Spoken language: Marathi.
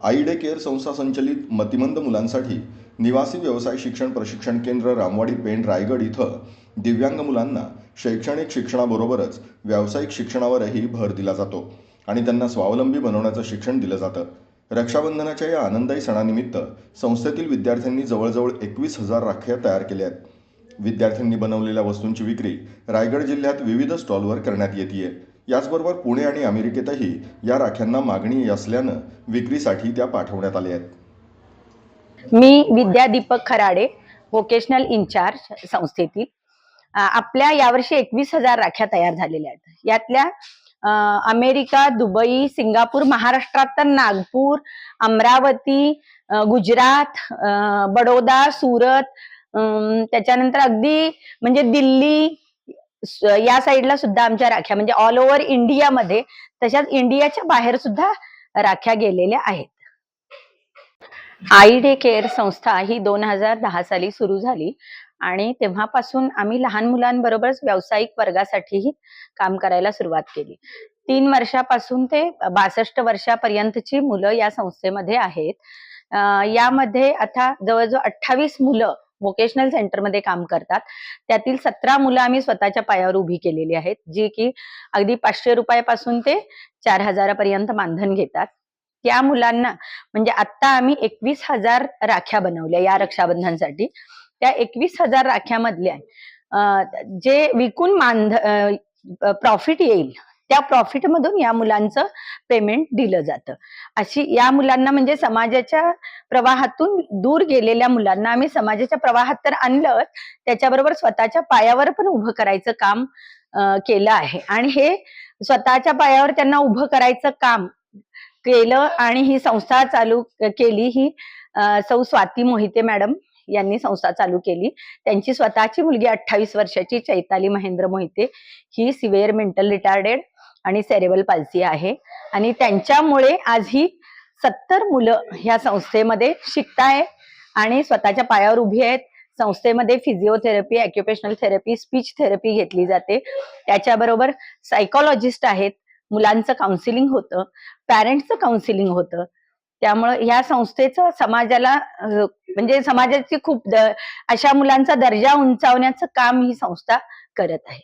आई डे केअर संस्था संचलित मतिमंद मुलांसाठी निवासी व्यवसाय शिक्षण प्रशिक्षण केंद्र रामवाडी पेण रायगड इथं दिव्यांग मुलांना शैक्षणिक शिक्षणाबरोबरच व्यावसायिक शिक्षणावरही भर दिला जातो आणि त्यांना स्वावलंबी बनवण्याचं शिक्षण दिलं जातं. रक्षाबंधनाच्या या आनंददायी सणानिमित्त संस्थेतील विद्यार्थ्यांनी जवळजवळ 21,000 राख्या तयार केल्या आहेत. विद्यार्थ्यांनी बनवलेल्या वस्तूंची विक्री रायगड जिल्ह्यात विविध स्टॉलवर करण्यात येते. याचबरोबर पुणे आणि अमेरिकेतही या राख्यांना मागणी असल्यानं विक्रीसाठी त्या पाठवण्यात आल्या आहेत. मी विद्या दीपक खराडे, व्होकेशनल इन्चार्ज संस्थेतील. आपल्या यावर्षी 21,000 राख्या तयार झालेल्या आहेत. यातल्या अमेरिका, दुबई, सिंगापूर, महाराष्ट्रात तर नागपूर, अमरावती, गुजरात, बडोदा, सुरत, त्याच्यानंतर अगदी म्हणजे दिल्ली या साईडला सुद्धा आमच्या राख्या म्हणजे ऑल ओव्हर इंडियामध्ये, तशाच इंडियाच्या बाहेर सुद्धा राख्या गेलेल्या आहेत. आई डे केअर संस्था ही 2010 साली सुरू झाली आणि तेव्हापासून आम्ही लहान मुलांबरोबरच व्यावसायिक वर्गासाठीही काम करायला सुरुवात केली. 3 वर्षापासून ते 62 वर्षापर्यंतची मुलं या संस्थेमध्ये आहेत. यामध्ये आता जवळजवळ 28 मुलं व्होकेशनल सेंटरमध्ये काम करतात. त्यातील 17 मुलं आम्ही स्वतःच्या पायावर उभी केलेली आहेत, जी की अगदी 500 रुपयापासून ते 4,000 पर्यंत मानधन घेतात. त्या मुलांना म्हणजे आता आम्ही 21,000 राख्या बनवल्या या रक्षाबंधनसाठी. त्या 21,000 राख्यामधल्या जे विकून प्रॉफिट येईल त्या प्रॉफिट मधून या मुलांचं पेमेंट दिलं जातं. अशी या मुलांना म्हणजे समाजाच्या प्रवाहातून दूर गेलेल्या मुलांना आम्ही समाजाच्या प्रवाहात तर आणलं, त्याच्याबरोबर स्वतःच्या पायावर पण उभं करायचं काम केलं आहे. आणि हे स्वतःच्या पायावर त्यांना उभं करायचं काम केलं आणि ही संस्था चालू केली ही सौ स्वाती मोहिते मॅडम यांनी संस्था चालू केली. त्यांची स्वतःची मुलगी 28 वर्षाची चैताली महेंद्र मोहिते ही सिव्हिअर मेंटल रिटार्डेड आणि सेरेबल पाल्सी आहे आणि त्यांच्यामुळे आज ही 70 मुलं ह्या संस्थेमध्ये शिकतायत आणि स्वतःच्या पायावर उभी आहेत. संस्थेमध्ये physiotherapy, occupational therapy, speech therapy घेतली जाते. त्याच्याबरोबर सायकोलॉजिस्ट आहेत, मुलांचं काउन्सिलिंग होतं, पॅरेंट्सचं काउन्सिलिंग होतं. त्यामुळे ह्या संस्थेचं समाजाला म्हणजे समाजाची खूप अशा मुलांचा दर्जा उंचावण्याचं काम ही संस्था करत आहे.